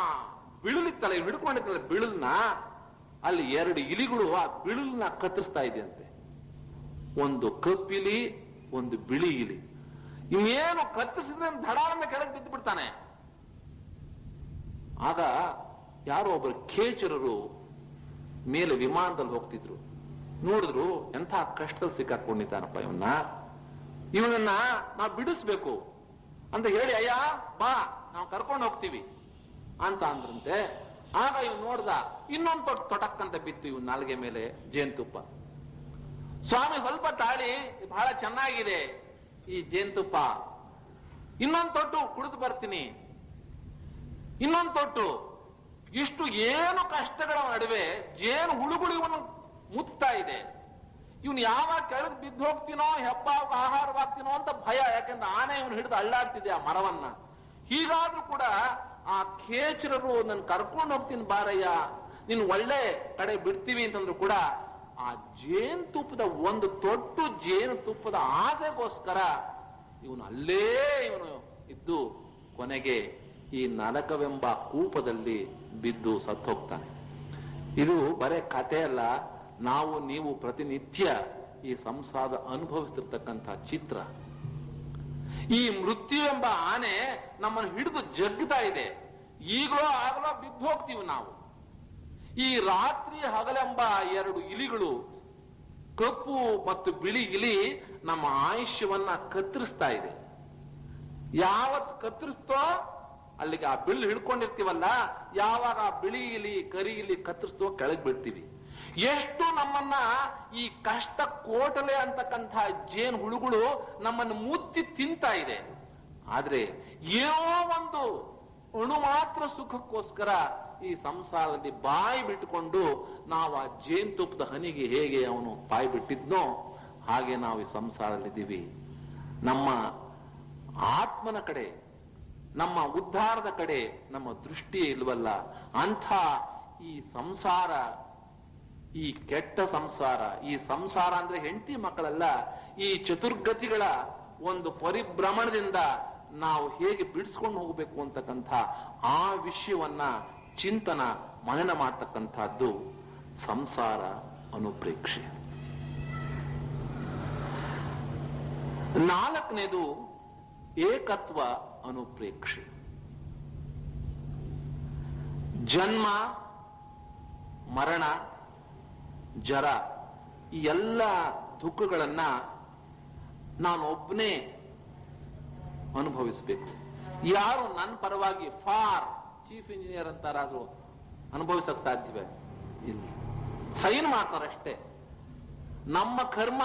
ಬಿಳಿಲಿತ್ತಲ್ಲ, ಇವ್ ಹಿಡ್ಕೊಂಡಿತ್ತಲ್ಲ ಬಿಳಲ್ನ, ಅಲ್ಲಿ ಎರಡು ಇಲಿಗಳು ಆ ಬಿಳಲ್ನ ಕತ್ತರಿಸ್ತಾ ಇದೆಯಂತೆ. ಒಂದು ಕಪ್ಪಿಲಿ, ಒಂದು ಬಿಳಿ ಇಲಿ. ಇನ್ನೇನು ಕತ್ತರಿಸಿದ್ರೆ ಧಡಾಲನ್ನ ಕೆಳಗೆ ಬಿದ್ದು ಬಿಡ್ತಾನೆ. ಆಗ ಯಾರೋ ಒಬ್ಬರು ಖೇಚರರು ಮೇಲೆ ವಿಮಾನದಲ್ಲಿ ಹೋಗ್ತಿದ್ರು. ನೋಡಿದ್ರು ಎಂಥ ಕಷ್ಟದಲ್ಲಿ ಸಿಕ್ಕಾಕೊಂಡಿದ್ದಾನಪ್ಪ ಇವನನ್ನ ನಾವು ಬಿಡಿಸ್ಬೇಕು ಅಂತ ಹೇಳಿ, ಅಯ್ಯ ಬಾ ನಾವು ಕರ್ಕೊಂಡು ಹೋಗ್ತೀವಿ ಅಂತ ಅಂದ್ರಂತೆ. ಆಗ ಇವ್ ನೋಡ್ದ, ಇನ್ನೊಂದು ತೊಟಕ್ಕಂತ ಬಿತ್ತು ಇವನ್ ನಾಲ್ಗೆ ಮೇಲೆ ಜೇನುತುಪ್ಪ. ಸ್ವಾಮಿ ಸ್ವಲ್ಪ ತಾಳಿ, ಬಹಳ ಚೆನ್ನಾಗಿದೆ ಈ ಜೇನುತುಪ್ಪ, ಇನ್ನೊಂದು ತೊಟ್ಟು ಕುಡಿದು ಬರ್ತೀನಿ. ಇನ್ನೊಂದು ತೊಟ್ಟು. ಇಷ್ಟು ಏನು ಕಷ್ಟಗಳ ನಡುವೆ ಜೇನು ಹುಳುಗಳು ಇವನು ಮುತ್ತಾ ಇದೆ. ಇವನು ಯಾವಾಗ ಕೆಳಗೆ ಬಿದ್ದು ಹೋಗ್ತೀನೋ, ಹೆಬ್ಬಾಗ ಆಹಾರವಾಗ್ತೀನೋ ಅಂತ ಭಯ. ಯಾಕಂದ್ರೆ ಆನೆ ಇವನು ಹಿಡಿದು ಅಳ್ಳಾಡ್ತಿದೆ ಆ ಮರವನ್ನ. ಹೀಗಾದ್ರೂ ಕೂಡ ಆ ಖೇಚರರು ನನ್ ಕರ್ಕೊಂಡು ಹೋಗ್ತೀನಿ ಬಾರಯ್ಯ, ನೀನ್ ಒಳ್ಳೆ ಕಡೆ ಬಿಡ್ತೀವಿ ಅಂತಂದ್ರು ಕೂಡ ಆ ಜೇನುತುಪ್ಪದ ಒಂದು ತೊಟ್ಟು ಜೇನುತುಪ್ಪದ ಆಸೆಗೋಸ್ಕರ ಇವನು ಅಲ್ಲೇ ಇವನು ಇದ್ದು ಕೊನೆಗೆ ಈ ನರಕವೆಂಬ ಕೂಪದಲ್ಲಿ ಬಿದ್ದು ಸತ್ತೋಗ್ತಾನೆ. ಇದು ಬರೇ ಕಥೆ ಅಲ್ಲ. ನಾವು ನೀವು ಪ್ರತಿನಿತ್ಯ ಈ ಸಂಸಾರ ಅನುಭವಿಸ್ತಿರ್ತಕ್ಕಂಥ ಚಿತ್ರ. ಈ ಮೃತ್ಯು ಎಂಬ ಆನೆ ನಮ್ಮನ್ನು ಹಿಡಿದು ಜಗ್ತಾ ಇದೆ. ಈಗಲೋ ಆಗಲೋ ಬಿದ್ದು ಹೋಗ್ತೀವಿ ನಾವು. ಈ ರಾತ್ರಿ ಹಗಲೆಂಬ ಎರಡು ಇಲಿಗಳು, ಕಪ್ಪು ಮತ್ತು ಬಿಳಿ ಇಲಿ, ನಮ್ಮ ಆಯುಷ್ಯವನ್ನ ಕತ್ತರಿಸ್ತಾ ಇದೆ. ಯಾವತ್ತು ಕತ್ತರಿಸ್ತೋ ಅಲ್ಲಿಗೆ ಆ ಬಿಲ್ಲು ಹಿಡ್ಕೊಂಡಿರ್ತೀವಲ್ಲ, ಯಾವಾಗ ಆ ಬಿಳಿ ಇಲಿ ಕರಿ ಇಲಿ ಕತ್ತರಿಸ್ತೋ ಕೆಳಗೆ ಬೀಳ್ತೀವಿ. ಎಷ್ಟು ನಮ್ಮನ್ನ ಈ ಕಷ್ಟ ಕೋಟಲೆ ಅಂತಕ್ಕಂಥ ಜೇನು ಹುಳುಗಳು ನಮ್ಮನ್ನು ಮುತ್ತಿ ತಿಂತಾ ಇದೆ. ಆದ್ರೆ ಏನೋ ಒಂದು ಅಣು ಮಾತ್ರ ಸುಖಕ್ಕೋಸ್ಕರ ಈ ಸಂಸಾರದಲ್ಲಿ ಬಾಯಿ ಬಿಟ್ಟುಕೊಂಡು ನಾವು ಆ ಜೇನುತುಪ್ಪದ ಹನಿಗೆ ಹೇಗೆ ಅವನು ಬಾಯಿ ಬಿಟ್ಟಿದ್ನೋ ಹಾಗೆ ನಾವು ಈ ಸಂಸಾರದಲ್ಲಿದ್ದೀವಿ. ನಮ್ಮ ಆತ್ಮನ ಕಡೆ, ನಮ್ಮ ಉದ್ಧಾರದ ಕಡೆ ನಮ್ಮ ದೃಷ್ಟಿ ಇಲ್ವಲ್ಲ. ಅಂಥ ಈ ಸಂಸಾರ, ಈ ಕೆಟ್ಟ ಸಂಸಾರ, ಈ ಸಂಸಾರ ಅಂದ್ರೆ ಹೆಂಡತಿ ಮಕ್ಕಳಲ್ಲ, ಈ ಚತುರ್ಗತಿಗಳ ಒಂದು ಪರಿಭ್ರಮಣದಿಂದ ನಾವು ಹೇಗೆ ಬಿಡಿಸ್ಕೊಂಡು ಹೋಗಬೇಕು ಅಂತಕ್ಕಂಥ ಆ ವಿಷಯವನ್ನ ಚಿಂತನ ಮನನ ಮಾಡ್ತಕ್ಕಂಥದ್ದು ಸಂಸಾರ ಅನುಪ್ರೇಕ್ಷೆ. ನಾಲ್ಕನೇದು ಏಕತ್ವ ಅನುಪ್ರೇಕ್ಷೆ. ಜನ್ಮ, ಮರಣ, ಜರ ಈ ಎಲ್ಲ ದುಃಖಗಳನ್ನ ನಾನೊಬ್ಬನೇ ಅನುಭವಿಸಬೇಕು. ಯಾರು ನನ್ನ ಪರವಾಗಿ ಫಾರ್ ಚೀಫ್ ಇಂಜಿನಿಯರ್ ಅಂತಾರಾದ್ರೂ ಅನುಭವಿಸಕ್ ಸಾಧ್ಯವೇ? ಇಲ್ಲ. ಸೈನ್ ಮಾಡ್ತಾರಷ್ಟೇ. ನಮ್ಮ ಕರ್ಮ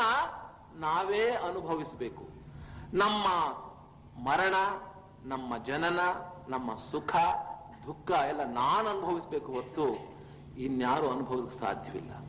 ನಾವೇ ಅನುಭವಿಸಬೇಕು. ನಮ್ಮ ಮರಣ, ನಮ್ಮ ಜನನ, ನಮ್ಮ ಸುಖ ದುಃಖ ಎಲ್ಲ ನಾನು ಅನುಭವಿಸಬೇಕು ಹೊತ್ತು ಇನ್ಯಾರು ಅನುಭವಿಸಕ್ಕೆ ಸಾಧ್ಯವಿಲ್ಲ.